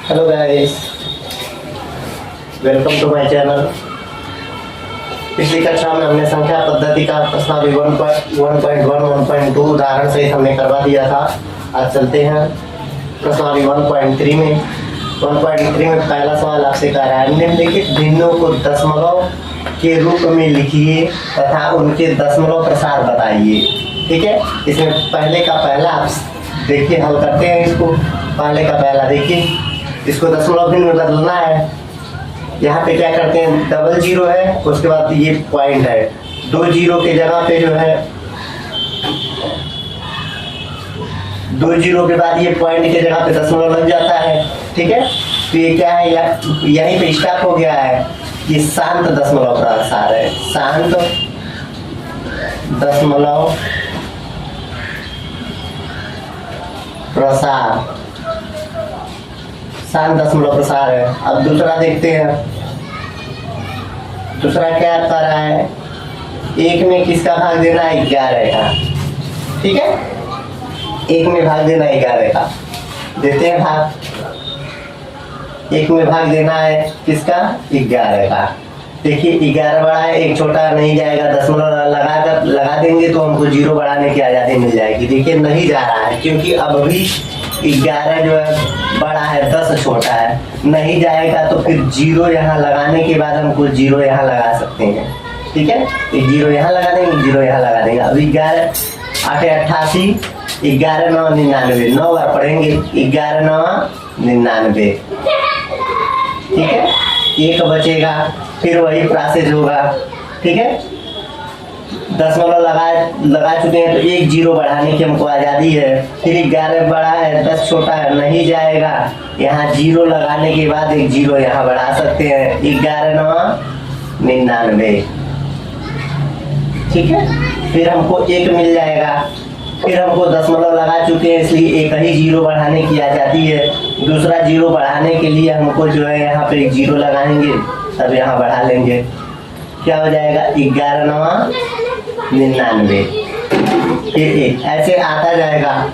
Hello guys, welcome to my channel. पिछली कक्षा में हमने संख्या पद्धति का प्रश्नावली 1.1, 1.2 उदाहरण सहित हमने करवा दिया था। आज चलते हैं प्रश्नावली 1.3 में। 1.3 में पहला सवाल आपसे कह रहा है, निम्नलिखित भिन्नों को दशमलव के रूप में लिखिए तथा उनके दशमलव प्रसार बताइए। ठीक है, इसमें पहले का पहला आप देखिए, हल करते हैं इसको। पहले का पहला देखिए, इसको दशमलव भिन्न में बदलना है। यहाँ पे क्या करते हैं, डबल जीरो है, उसके बाद ये पॉइंट है, 2 जीरो के जगह पे जो है 2 जीरो के बाद ये पॉइंट के जगह पे दशमलव लग जाता है। ठीक है, तो ये क्या है, यहीं पे स्टॉप हो गया है। ये शांत दशमलव प्रसार है, शांत दशमलव प्रसार, शांत दशमलव प्रसार है। अब दूसरा देखते हैं, दूसरा क्या कर रहा है, 1 में किसका भाग देना है, 11 का। ठीक है, 1 में भाग देना है 11 का, देते हैं भाग। 1 में भाग देना है किसका, 11 का। देखिए 11 बड़ा है, 1 छोटा नहीं जाएगा, दशमलव लगा देंगे तो हमको 0 बढ़ाने की आजादी मिल जाएगी। देखिए नहीं जा रहा है, क्योंकि अब भी 11 जो है बड़ा है, 10 छोटा है, नहीं जाएगा। तो फिर 0 यहाँ लगाने के बाद हमको 0 यहाँ लगा सकते हैं। ठीक है, 0 यहाँ लगा देंगे, 0 यहाँ लगा देंगे। अब 11 8 88, 11 9 99, 9 बार पढ़ेंगे, 11 9 99। ठीक है, 1 बचेगा, फिर वही प्रोसेस होगा। ठीक है, दशमलव लगा चुके हैं तो 1 0 बढ़ाने की हमको आज़ादी है। फिर 11 बड़ा है, 10 छोटा है, नहीं जाएगा, यहाँ 0 लगाने के बाद 1 0 यहाँ बढ़ा सकते हैं, 11 9 99। ठीक है, फिर हमको 1 मिल जाएगा। फिर हमको दशमलव लगा चुके हैं, इसलिए 1 ही 0 बढ़ाने की आज़ादी है। दूसरा 0 बढ़ाने के लिए हमको जो है यहाँ पे 1 0 लगाएंगे, तब यहाँ बढ़ा लेंगे। क्या हो जाएगा, 11 9 99। फिर ऐसे आता जाएगा।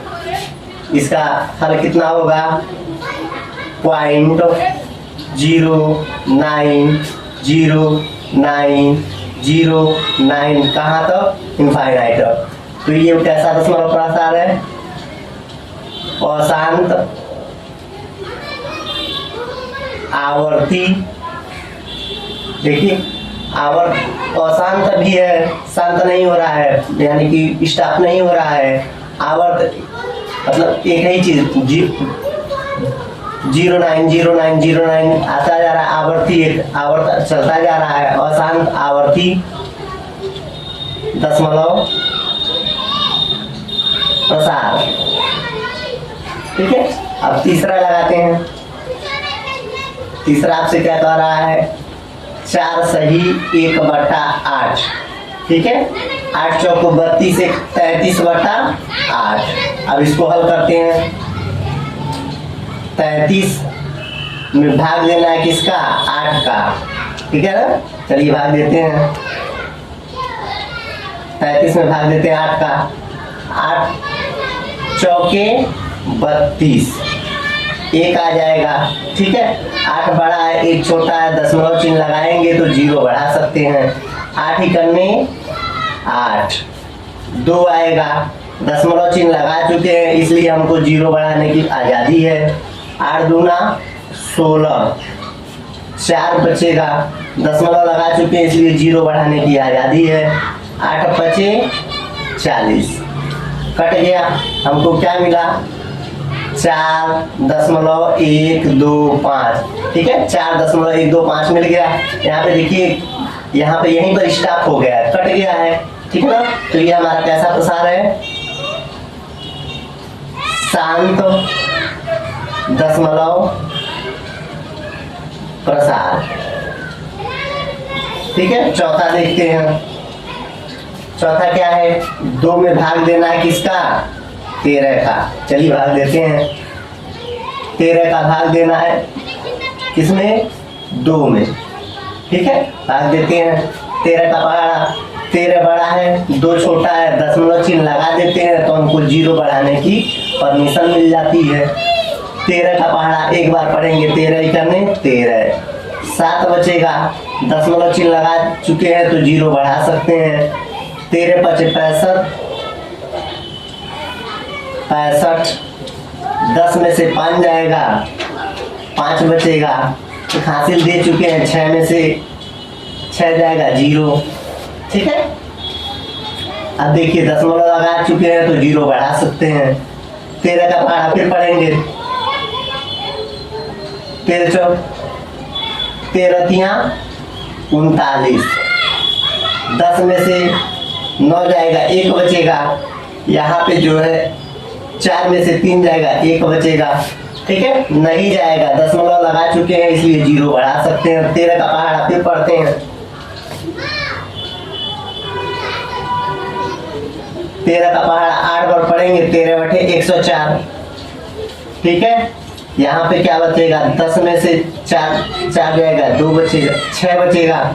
इसका हल कितना होगा, 0.090909, कहाँ तक, इनफाइनाइट। तो ये कैसा दशमलव प्रसार है, अशांत आवर्ती। देखिए अशांत भी है, शांत नहीं हो रहा है, यानी कि स्टॉप नहीं हो रहा है। आवर्त मतलब एक ही चीज, 090909 आता जा रहा है, आवर्ती एक आवर्त चलता जा रहा है, अशांत आवर्ती दशमलव प्रसार। ठीक है, अब तीसरा लगाते हैं। तीसरा आपसे क्या कह रहा है, 4 सही 1/8। ठीक है, 8 चौको 32, 33/8। अब इसको हल करते हैं। 33 में भाग देना है किसका, 8 का। ठीक है ना, चलिए भाग देते हैं। 33 में भाग देते हैं 8 का, 8 चौके 32, 1 आ जाएगा। ठीक है, 8 बड़ा है, 1 छोटा है, दशमलव चिन्ह लगाएंगे तो 0 बढ़ा सकते हैं। 8 ही करने 8, 2 आएगा, दशमलव चिन्ह लगा चुके हैं, इसलिए हमको 0 बढ़ाने की आज़ादी है। 8 दूना 16, 4 बचेगा, दशमलव लगा चुके हैं, इसलिए 0 बढ़ाने की आज़ादी है। 8 बचे 40, कट गया, हमको क्या मिला, 4.125। ठीक है, 4.125 मिल गया। यहाँ पे देखिए, यहाँ पे यहीं पर स्टॉप हो गया है, कट गया है। ठीक है ना, तो ये हमारा कैसा प्रसार है, शांत दशमलव प्रसार। ठीक है, चौथा देखते हैं। चौथा क्या है, 2 में भाग देना है किसका, 13 का। चलिए भाग देते हैं। 13 का भाग देना है किसमें, 2 में। ठीक है, भाग देते हैं। 13 का पहाड़ा, 13 बड़ा है, 2 छोटा है, दशमलव चिन्ह लगा देते हैं तो हमको 0 बढ़ाने की परमिशन मिल जाती है। 13 का पहाड़ा एक बार पढ़ेंगे, 13 करने 13, 7 बचेगा, दशमलव चिन्ह लगा चुके हैं तो 0 बढ़ा सकते हैं। 13 × 5 = 65, 10 में से 5 जाएगा, 5 बचेगा, हासिल दे चुके हैं, 6 में से 6 जाएगा 0। ठीक है, अब देखिए दशमलव लगा चुके हैं तो 0 बढ़ा सकते हैं। 13 का पहाड़ा फिर पढ़ेंगे, 13 × 13 = 39, 10 में से 9 जाएगा, 1 बचेगा, यहाँ पे जो है 4 में से 3 जाएगा, 1 बचेगा। ठीक है, नहीं जाएगा, दशमलव लगा चुके हैं इसलिए 0 बढ़ा सकते हैं। 13 का पहाड़ा फिर पढ़ते हैं, 13 का पहाड़ा 8 बार पढ़ेंगे, 13 बटे 104। ठीक है, यहाँ पे क्या बचेगा, 10 में से 4 जाएगा, 2 बचेगा, 6 बचेगा।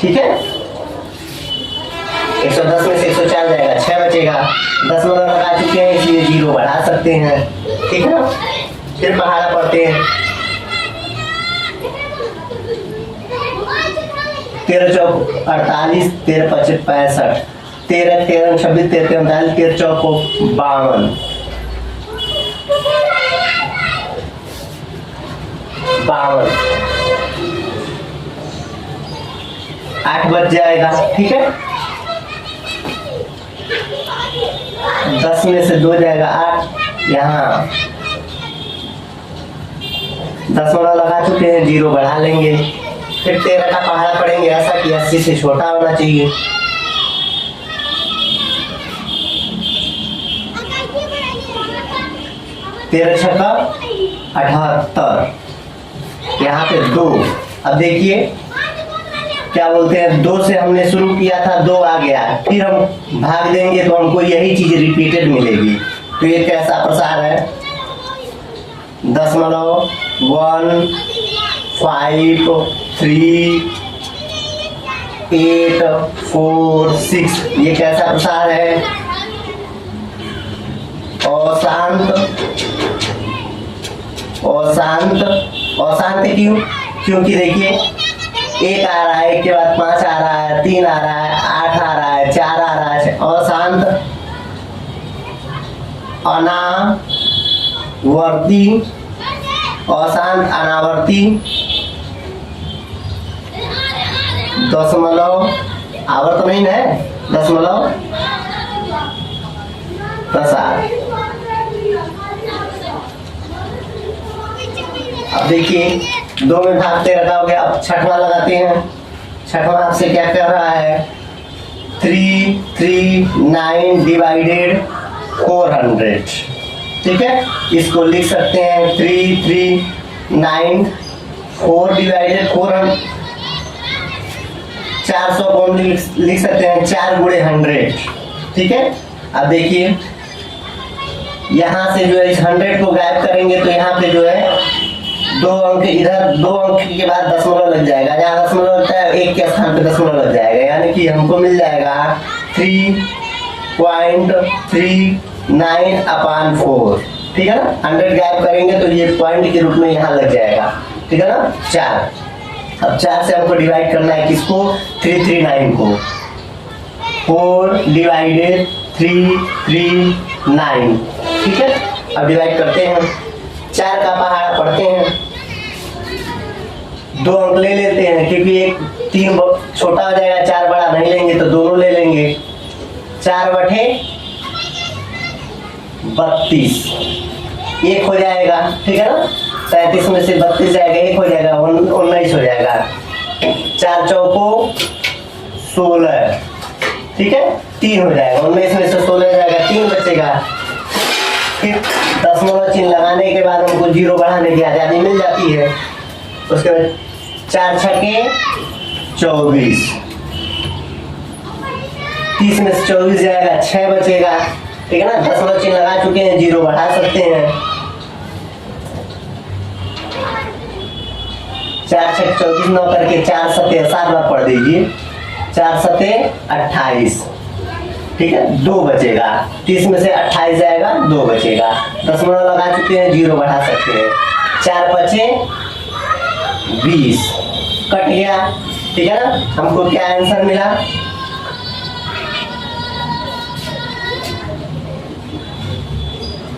ठीक है, 110 में से 104 जाएगा, 6 बचेगा, दशमलव लगा चुके हैं इसलिए 0 बढ़ा सकते हैं। ठीक है ना, फिर पहाड़ा पढ़ते हैं, 13 × 4 = 48, 13 × 5 = 65, 13 × 13 = 26, 13 × 3 = 39, 13 × 4 = 52, 8 बच जाएगा। ठीक है, 10 में से 2 जाएगा, 8, यहाँ दशमलव लगा चुके हैं, 0 बढ़ा लेंगे। फिर 13 का पहाड़ा पढ़ेंगे, ऐसा कि 80 से छोटा होना चाहिए। तेरह छक्का 78, यहाँ पे 2। अब देखिए क्या बोलते हैं, 2 से हमने शुरू किया था, 2 आ गया, फिर हम भाग देंगे तो हमको यही चीज रिपीटेड मिलेगी। तो ये कैसा प्रसार है, 0.1 5 3 8 4 6, ये कैसा प्रसार है, अशांत। अशांत क्यों, क्योंकि देखिए 1 आ रहा है, 1 के बाद 5 आ रहा है, 3 आ रहा है, 8 आ रहा है, 4 आ रहा है, अशांत। अनावर्ती, अशांत अनावर्ती, दशमलव आवर्त नहीं है, दशमलव प्रसार। अब देखिए 2 में भागते रखा हो गया, अब छठवां लगाते हैं। छठवां आपसे क्या कर रहा है, 339 / 400। ठीक है, इसको लिख सकते हैं 339 4 / 400, 400 को हम लिख सकते हैं 4 × 100। ठीक है, अब देखिए यहाँ से जो है इस 100 को गायब करेंगे तो यहाँ पे जो है 2 अंक, इधर 2 अंक के बाद दशमलव लग जाएगा, जहाँ दशमलव लगता है 1 के स्थान पे दशमलव लग जाएगा, यानी कि हमको मिल जाएगा 3.39/4। ठीक है ना, 100 गायब करेंगे तो ये पॉइंट के रूप में यहाँ लग जाएगा। ठीक है ना, 4। अब 4 से हमको डिवाइड करना है किसको, 339 को, 4 / 339। ठीक है, अब डिवाइड करते हैं, 4 का पहाड़ा पढ़ते हैं, 2 अंक ले लेते हैं क्योंकि 3 छोटा हो जाएगा, 4 बड़ा नहीं लेंगे तो दोनों ले लेंगे। 4 बटे 32, 1 हो जाएगा। ठीक है ना, 37 में से 32 जाएगा, 1 हो जाएगा, 19 हो जाएगा। 4 चौको 16। ठीक है, 3 हो जाएगा, 19 में से 16 जाएगा, 3 बचेगा। फिर दशमलव चिन्ह लगाने के बाद हमको 0 बढ़ाने की आजादी मिल जाती है। उसके बाद 4 छक्के 24, 30 में से 24 जाएगा, 6 बचेगा। ठीक है ना, दशमलव चिन्ह लगा चुके हैं, 0 बढ़ा सकते हैं। 4 छक्के 24, 9 करके 4 7 7 बार पढ़ दीजिए, 4 7 28, ठीक है, 2 बचेगा। 30 में से 28 जाएगा, 2 बचेगा। दशमलव लगा चुके हैं, 0 बढ़ा सकते हैं। 4 बचे 20, कट गया। ठीक है ना, हमको क्या आंसर मिला?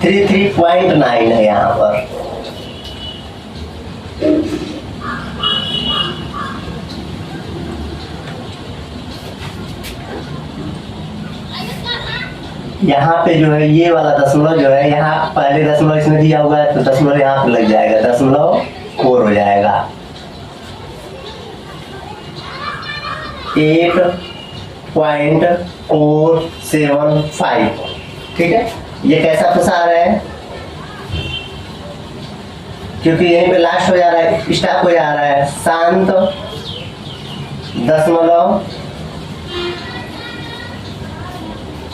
33.9 है यहाँ पर। यहाँ पे जो है ये वाला दशमलव जो है, यहाँ पहले दशमलव इसमें दिया हुआ है तो दशमलव यहाँ पे लग जाएगा, दशमलव 4 हो जाएगा। 8.475। ठीक है, ये कैसा फंसा रहा है? क्योंकि यहीं पे लास्ट हो जा रहा है, स्टॉप हो जा रहा है। शांत दशमलव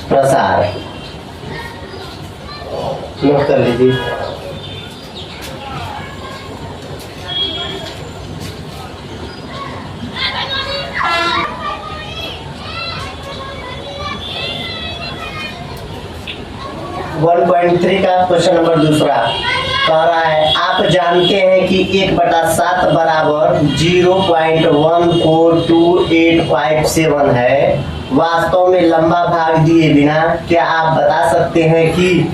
प्रसार, नोट कर लीजिए। वन पॉइंट 3 का क्वेश्चन नंबर दूसरा कह रहा है, आप जानते हैं कि 1/7 बराबर 0.142857 है। वास्तव में लंबा भाग दिए बिना क्या आप बता सकते हैं कि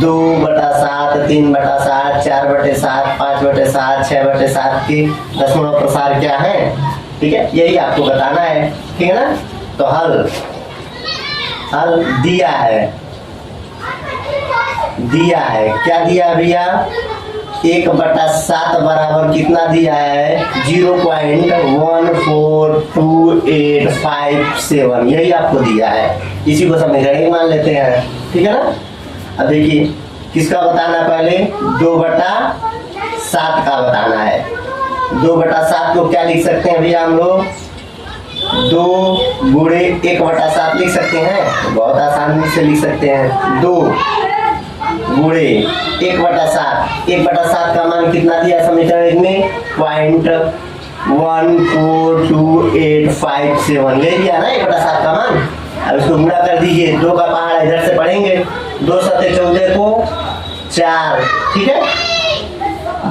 2/7, 3/7, 4/7, 5/7, 6/7 के दशमलव प्रसार क्या है? ठीक है, यही आपको बताना है। ठीक है ना, तो हल दिया है क्या दिया भैया? 1/7 बराबर कितना दिया है? 0.142857, यही आपको दिया है। इसी को समीकरण मान लेते हैं। ठीक है ना, अब देखिए किसका बताना, पहले 2/7 का बताना है। 2/7 को क्या लिख सकते हैं भैया हम लोग? 2 गुणे 1/7 लिख सकते हैं, बहुत आसानी से लिख सकते हैं। 2 गुणे 1/7, 1/7 का मान कितना दिया समीकरण में? 0.142857 ले लिया ना 1/7 का मान। अब इसको गुणा कर दीजिए, 2 का पहाड़ा इधर से पढ़ेंगे, 2 सत्ते 14 को 4। ठीक है,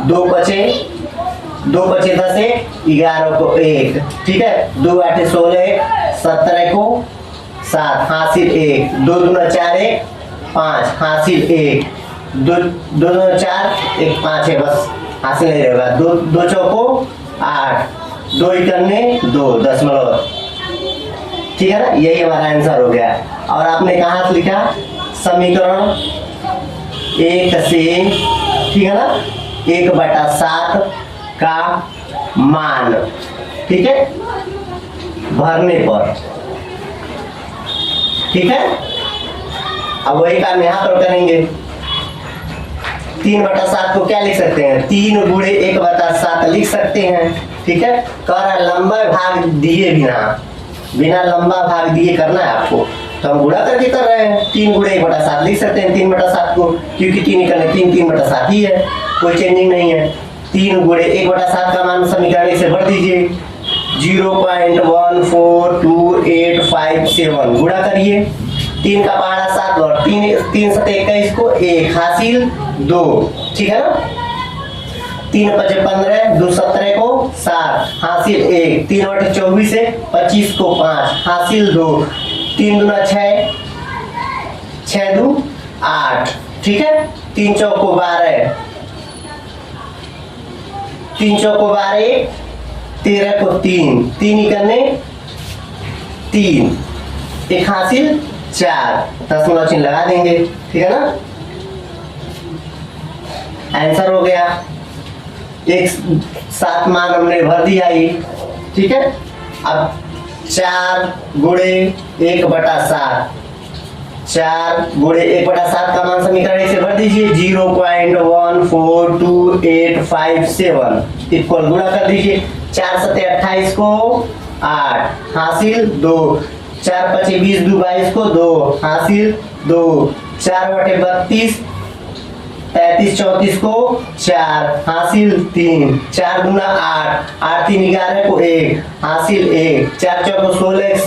2 बचे 10 है, 11 को 1। ठीक है, 2 8 16, 17 को 7, हासिल 1। 2 दूना 4 1, 5, हासिल 1। 2 दूना 4 1 5 है, बस हासिल नहीं रहेगा। 2 चौको 8, 2 इकन्ने 2 दशमलव। ठीक है ना, यही हमारा आंसर हो गया। और आपने कहाँ से लिखा? समीकरण 1 से, ठीक है ना, 1/7 का मान, ठीक है, भरने पर। ठीक है, अब वही काम यहां पर करेंगे। 3/7 को क्या लिख सकते हैं? 3 गुणे 1/7 लिख सकते हैं। ठीक है, कह रहा है लंबा भाग दिए बिना लंबा भाग दिए करना है आपको, तो हम गुणा करके कर रहे हैं। 3 गुणे 1/7 लिख सकते हैं 3/7 को, क्योंकि 3 निकलने 3/7 ही है, कोई चेंजिंग नहीं है। 3 गुणे 1/7 का मान समीकरण से भर दीजिए, 0.142857 गुणा करिए। 3 का पहाड़ा 7 और 3 7 21 को 1, हासिल 2। ठीक है ना, 3 5 15, 2 17 को 7, हासिल 1। 3 8 24 है, 25 को 5, हासिल 2। 3 दूना 6, 6 2 8। ठीक है, 3 चौक को 12, 3 चौक को 12, 13 को 3, 3 इकन्ने 3, 1 हासिल 4, दशमलव चिन्ह लगा देंगे। ठीक है ना, आंसर हो गया। 1/7 मान हमने भर दिया ये। ठीक है, अब 4 गुणे 1/7, 4 गुणे 1/7 का मान समीकरण से भर दीजिए, 0.142857 इक्वल गुणा कर दीजिए। 4 7 28 को 8, हासिल 2। 4 5 20 2 22 को 2, हासिल 2। 4 8 32, 33 34 को 4, हासिल 3। 4 दूना 8, 8 3 11 को 1, हासिल 1। 4 4 को 16